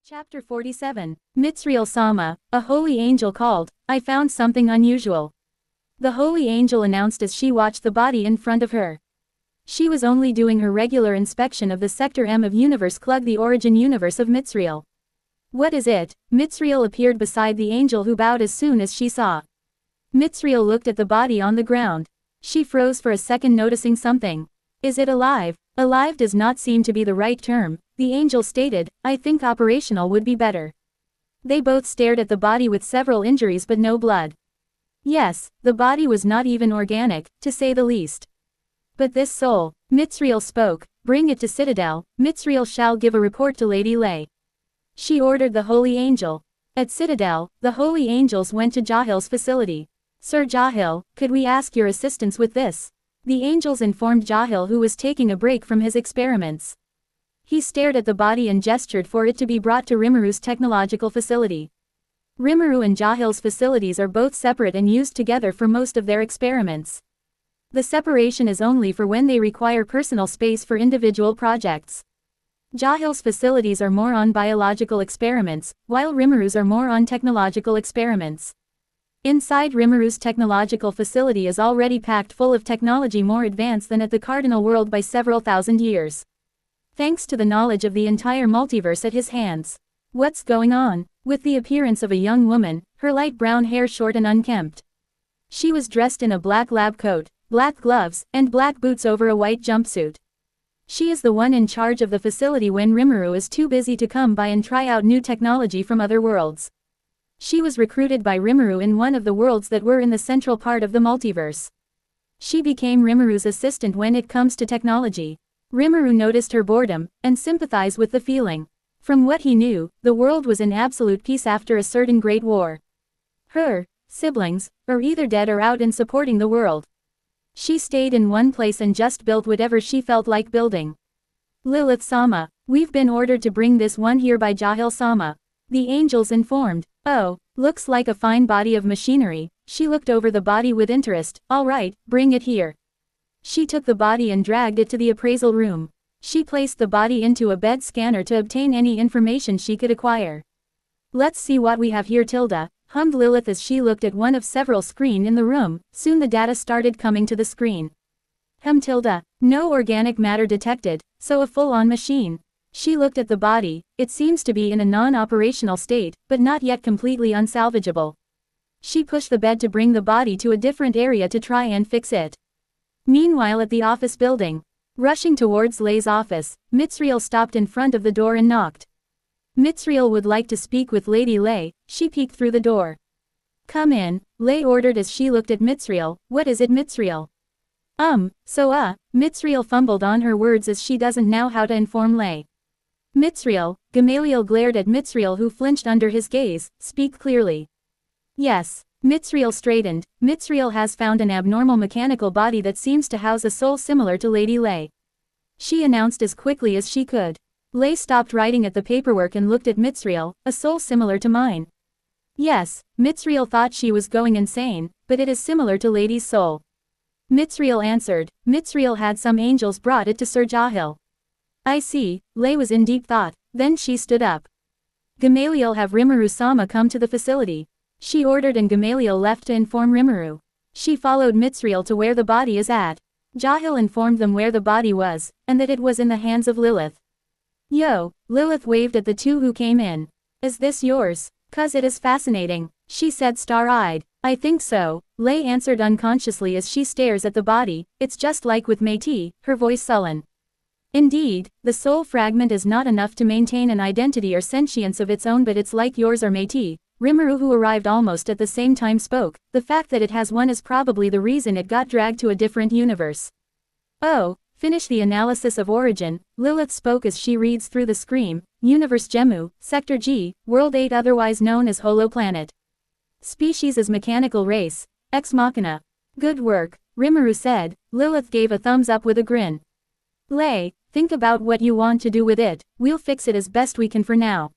Chapter 47. Mitsriel Sama, a holy angel called, I found something unusual. The holy angel announced as she watched the body in front of her. She was only doing her regular inspection of the Sector M of Universe Clug, the origin universe of Mitsriel. What is it? Mitsriel appeared beside the angel, who bowed as soon as she saw. Mitsriel looked at the body on the ground. She froze for a second, noticing something. Is it alive? Alive does not seem to be the right term, the angel stated. I think operational would be better. They both stared at the body with several injuries but no blood. Yes, the body was not even organic, to say the least. But this soul, Mitsriel spoke, bring it to Citadel. Mitsriel shall give a report to Lady Lei. She ordered the holy angel. At Citadel, the holy angels went to Jahil's facility. Sir Jahil, could we ask your assistance with this? The angels informed Jahil, who was taking a break from his experiments. He stared at the body and gestured for it to be brought to Rimuru's technological facility. Rimuru and Jahil's facilities are both separate and used together for most of their experiments. The separation is only for when they require personal space for individual projects. Jahil's facilities are more on biological experiments, while Rimuru's are more on technological experiments. Inside Rimuru's technological facility is already packed full of technology more advanced than at the Cardinal World by several thousand years. Thanks to the knowledge of the entire multiverse at his hands. What's going on? With the appearance of a young woman, her light brown hair short and unkempt. She was dressed in a black lab coat, black gloves, and black boots over a white jumpsuit. She is the one in charge of the facility when Rimuru is too busy to come by and try out new technology from other worlds. She was recruited by Rimuru in one of the worlds that were in the central part of the multiverse. She became Rimuru's assistant when it comes to technology. Rimuru noticed her boredom, and sympathized with the feeling. From what he knew, the world was in absolute peace after a certain great war. Her siblings are either dead or out in supporting the world. She stayed in one place and just built whatever she felt like building. Lilith Sama, we've been ordered to bring this one here by Jahil Sama. The angels informed. Oh, looks like a fine body of machinery. She looked over the body with interest. All right, bring it here. She took the body and dragged it to the appraisal room. She placed the body into a bed scanner to obtain any information she could acquire. Let's see what we have here, Tilda, hummed Lilith as she looked at one of several screens in the room. Soon the data started coming to the screen. Tilda, no organic matter detected, so a full-on machine. She looked at the body. It seems to be in a non-operational state, but not yet completely unsalvageable. She pushed the bed to bring the body to a different area to try and fix it. Meanwhile, at the office building, rushing towards Lei's office, Mitsriel stopped in front of the door and knocked. Mitsriel would like to speak with Lady Lei. She peeked through the door. Come in, Lei ordered as she looked at Mitsriel. What is it, Mitsriel? Mitsriel fumbled on her words as she doesn't know how to inform Lei. Mitsriel, Gamaliel glared at Mitsriel, who flinched under his gaze. Speak clearly. Yes. Mitsriel straightened. Mitsriel has found an abnormal mechanical body that seems to house a soul similar to Lady Lei. She announced as quickly as she could. Lei stopped writing at the paperwork and looked at Mitsriel. A soul similar to mine. Yes, Mitsriel thought she was going insane, but it is similar to Lady's soul. Mitsriel answered. Mitsriel had some angels brought it to Sir Jahil. I see, Lei was in deep thought. Then she stood up. Gamaliel, have Rimuru Sama come to the facility. She ordered and Gamaliel left to inform Rimuru. She followed Mitsriel to where the body is at. Jahil informed them where the body was, and that it was in the hands of Lilith. Yo, Lilith waved at the two who came in. Is this yours? 'Cause it is fascinating, she said star-eyed. I think so, Lei answered unconsciously as she stares at the body. It's just like with Métis, her voice sullen. Indeed, the soul fragment is not enough to maintain an identity or sentience of its own, but it's like yours or Métis. Rimuru, who arrived almost at the same time, spoke. The fact that it has one is probably the reason it got dragged to a different universe. Oh, finish the analysis of origin, Lilith spoke as she reads through the screen. Universe Gemu, Sector G, World 8, otherwise known as Holo Planet. Species is mechanical race, Ex Machina. Good work, Rimuru said. Lilith gave a thumbs up with a grin. Lei, think about what you want to do with it. We'll fix it as best we can for now.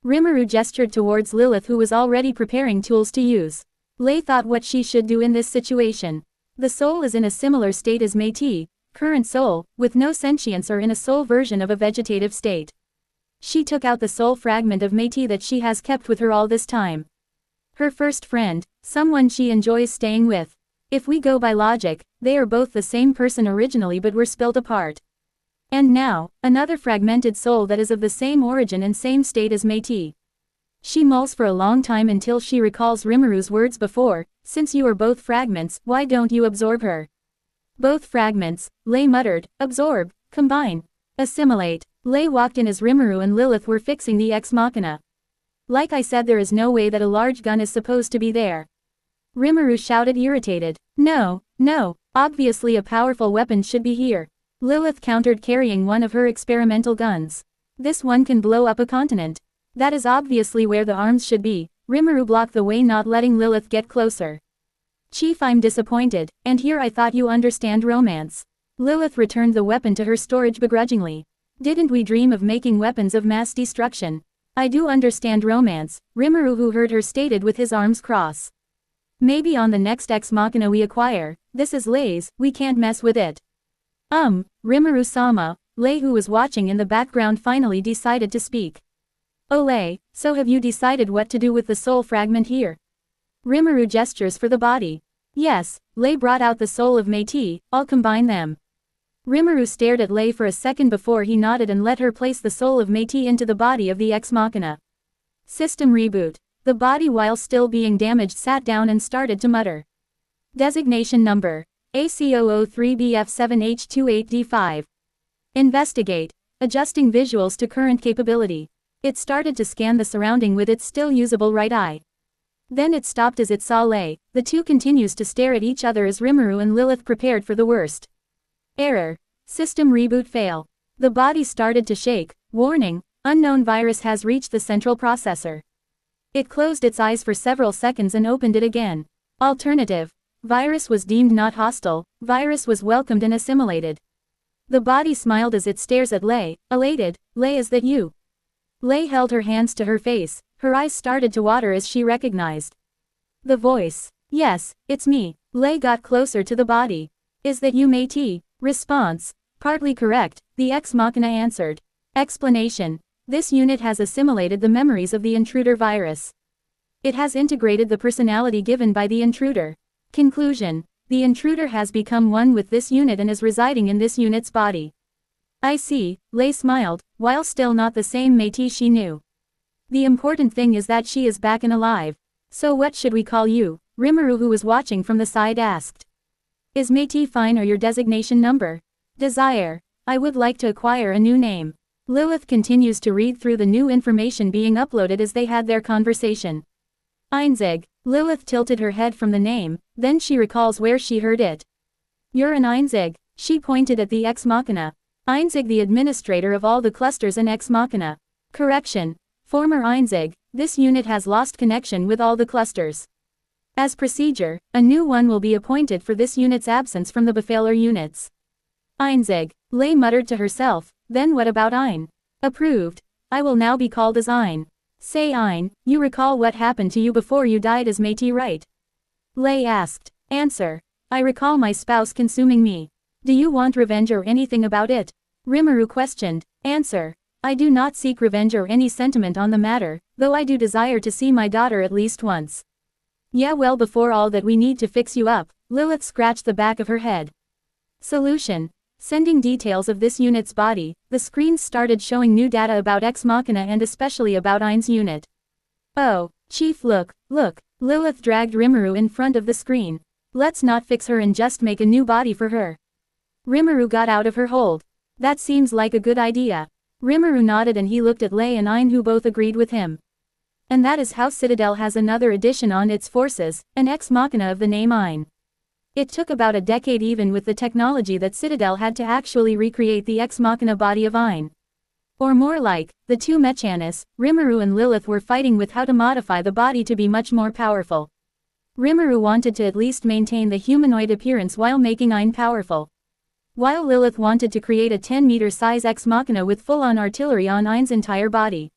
Rimuru gestured towards Lilith, who was already preparing tools to use. Lei thought what she should do in this situation. The soul is in a similar state as Métis, current soul, with no sentience or in a soul version of a vegetative state. She took out the soul fragment of Métis that she has kept with her all this time. Her first friend, someone she enjoys staying with. If we go by logic, they are both the same person originally but were split apart. And now, another fragmented soul that is of the same origin and same state as Métis. She mulls for a long time until she recalls Rimuru's words before, since you are both fragments, why don't you absorb her? Both fragments, Lei muttered, absorb, combine, assimilate. Lei walked in as Rimuru and Lilith were fixing the ex machina. Like I said, there is no way that a large gun is supposed to be there. Rimuru shouted irritated. No, obviously a powerful weapon should be here. Lilith countered carrying one of her experimental guns. This one can blow up a continent. That is obviously where the arms should be. Rimuru blocked the way, not letting Lilith get closer. Chief, I'm disappointed, and here I thought you understand romance. Lilith returned the weapon to her storage begrudgingly. Didn't we dream of making weapons of mass destruction? I do understand romance, Rimuru, who heard her, stated with his arms crossed. Maybe on the next ex machina we acquire. This is Lei's, we can't mess with it. Rimuru-sama. Lei, who was watching in the background, finally decided to speak. Oh Lei, so have you decided what to do with the soul fragment here? Rimuru gestures for the body. Yes, Lei brought out the soul of Métis, I'll combine them. Rimuru stared at Lei for a second before he nodded and let her place the soul of Métis into the body of the ex machina. System reboot. The body, while still being damaged, sat down and started to mutter. Designation number. AC003BF7H28D5. Investigate. Adjusting visuals to current capability. It started to scan the surrounding with its still usable right eye. Then it stopped as it saw Lei. The two continues to stare at each other as Rimuru and Lilith prepared for the worst. Error. System reboot fail. The body started to shake. Warning, unknown virus has reached the central processor. It closed its eyes for several seconds and opened it again. Alternative. Virus was deemed not hostile, virus was welcomed and assimilated. The body smiled as it stares at Lei, elated. Lei, is that you? Lei held her hands to her face, her eyes started to water as she recognized the voice. Yes, it's me. Lei got closer to the body. Is that you, Métis? Response. Partly correct, the ex machina answered. Explanation. This unit has assimilated the memories of the intruder virus. It has integrated the personality given by the intruder. Conclusion. The intruder has become one with this unit and is residing in this unit's body. I see, Lei smiled, while still not the same Métis she knew. The important thing is that she is back and alive. So what should we call you? Rimuru, who was watching from the side, asked. Is Métis fine or your designation number? Desire. I would like to acquire a new name. Lilith continues to read through the new information being uploaded as they had their conversation. Einzig. Lilith tilted her head from the name, then she recalls where she heard it. You're an Einzig. She pointed at the ex machina. Einzig, the administrator of all the clusters and ex machina. Correction. Former Einzig, this unit has lost connection with all the clusters. As procedure, a new one will be appointed for this unit's absence from the Befehler units. Einzig. Lei muttered to herself, then what about Ein? Approved. I will now be called as Ein. Say Ein, you recall what happened to you before you died as Métis, right? Lei asked. Answer. I recall my spouse consuming me. Do you want revenge or anything about it? Rimuru questioned. Answer. I do not seek revenge or any sentiment on the matter, though I do desire to see my daughter at least once. Yeah, well, before all that we need to fix you up. Lilith scratched the back of her head. Solution. Sending details of this unit's body, the screens started showing new data about ex machina and especially about Ein's unit. Oh, Chief, look. Lilith dragged Rimuru in front of the screen. Let's not fix her and just make a new body for her. Rimuru got out of her hold. That seems like a good idea. Rimuru nodded and he looked at Lei and Ein, who both agreed with him. And that is how Citadel has another addition on its forces, an ex machina of the name Ein. It took about a decade even with the technology that Citadel had to actually recreate the ex machina body of Ein. Or more like, the two Mechanis, Rimuru and Lilith, were fighting with how to modify the body to be much more powerful. Rimuru wanted to at least maintain the humanoid appearance while making Ein powerful, while Lilith wanted to create a 10-meter size ex machina with full-on artillery on Ein's entire body.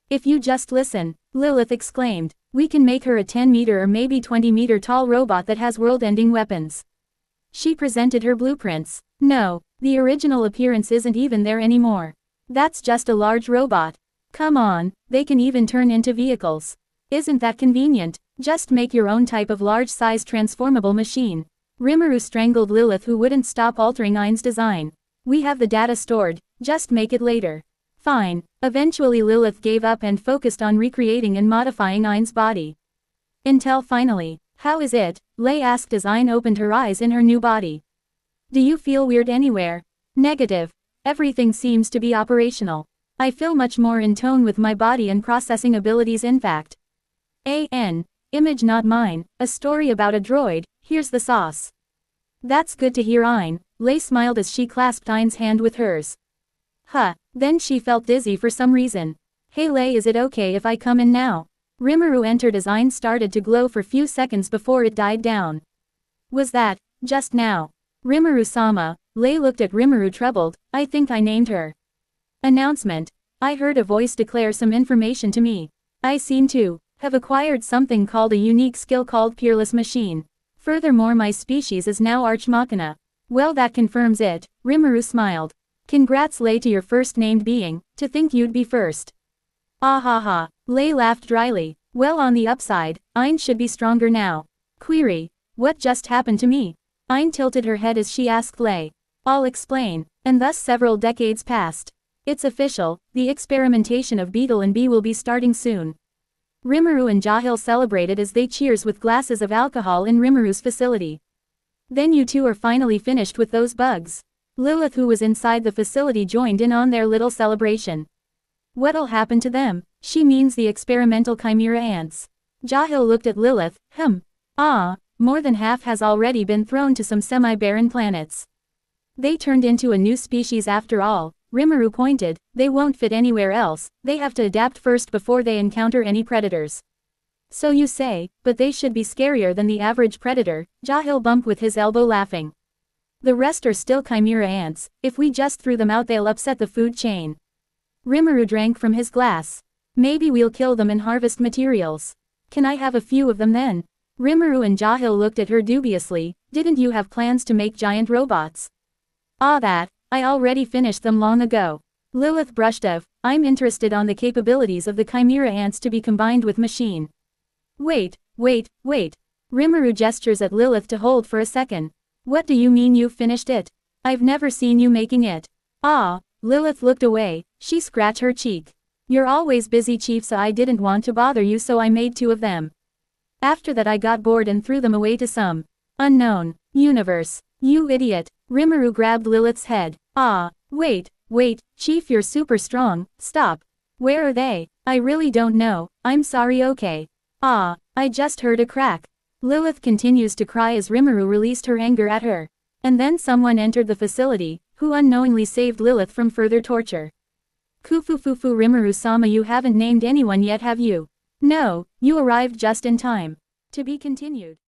If you just listen, Lilith exclaimed, we can make her a 10-meter or maybe 20-meter tall robot that has world-ending weapons. She presented her blueprints. No, the original appearance isn't even there anymore. That's just a large robot. Come on, they can even turn into vehicles. Isn't that convenient? Just make your own type of large-size transformable machine. Rimuru strangled Lilith, who wouldn't stop altering Ein's design. We have the data stored, just make it later. Fine. Eventually Lilith gave up and focused on recreating and modifying Ein's body. Until finally, how is it? Lei asked as Ein opened her eyes in her new body. Do you feel weird anywhere? Negative. Everything seems to be operational. I feel much more in tone with my body and processing abilities. In fact. Image not mine, a story about a droid, here's the sauce. That's good to hear. Ein. Lei smiled as she clasped Ein's hand with hers. Then she felt dizzy for some reason. Hey Lei, is it okay if I come in now? Rimuru entered as Ein started to glow for few seconds before it died down. Was that, just now? Rimuru-sama, Lei looked at Rimuru troubled. I think I named her. Announcement. I heard a voice declare some information to me. I seem to have acquired something called a unique skill called Peerless Machine. Furthermore, my species is now Arch Machina. Well, that confirms it. Rimuru smiled. Congrats Lei to your first named being, to think you'd be first. Ah ha ha. Lei laughed dryly. Well, on the upside, Ein should be stronger now. Query. What just happened to me? Ein tilted her head as she asked Lei. I'll explain. And thus several decades passed. It's official, the experimentation of Beetle and Bee will be starting soon. Rimuru and Jahil celebrated as they cheers with glasses of alcohol in Rimuru's facility. Then you two are finally finished with those bugs. Lilith, who was inside the facility, joined in on their little celebration. What'll happen to them? She means the experimental chimera ants. Jahil looked at Lilith. More than half has already been thrown to some semi-barren planets. They turned into a new species after all. Rimuru pointed. They won't fit anywhere else, they have to adapt first before they encounter any predators. So you say, but they should be scarier than the average predator, Jahil bumped with his elbow laughing. The rest are still chimera ants, if we just threw them out they'll upset the food chain. Rimuru drank from his glass. Maybe we'll kill them and harvest materials. Can I have a few of them then? Rimuru and Jahil looked at her dubiously. Didn't you have plans to make giant robots? I already finished them long ago. Lilith brushed off. I'm interested on the capabilities of the chimera ants to be combined with machine. Wait. Rimuru gestures at Lilith to hold for a second. What do you mean you've finished it? I've never seen you making it. Lilith looked away. She scratched her cheek. You're always busy, Chief, so I didn't want to bother you, so I made 2 of them. After that I got bored and threw them away to some unknown universe. You idiot. Rimuru grabbed Lilith's head. Wait, Chief, you're super strong, stop. Where are they? I really don't know, I'm sorry. Okay. I just heard a crack. Lilith continues to cry as Rimuru released her anger at her. And then someone entered the facility, who unknowingly saved Lilith from further torture. Kufufufu, Rimuru-sama, you haven't named anyone yet, have you? No, you arrived just in time. To be continued.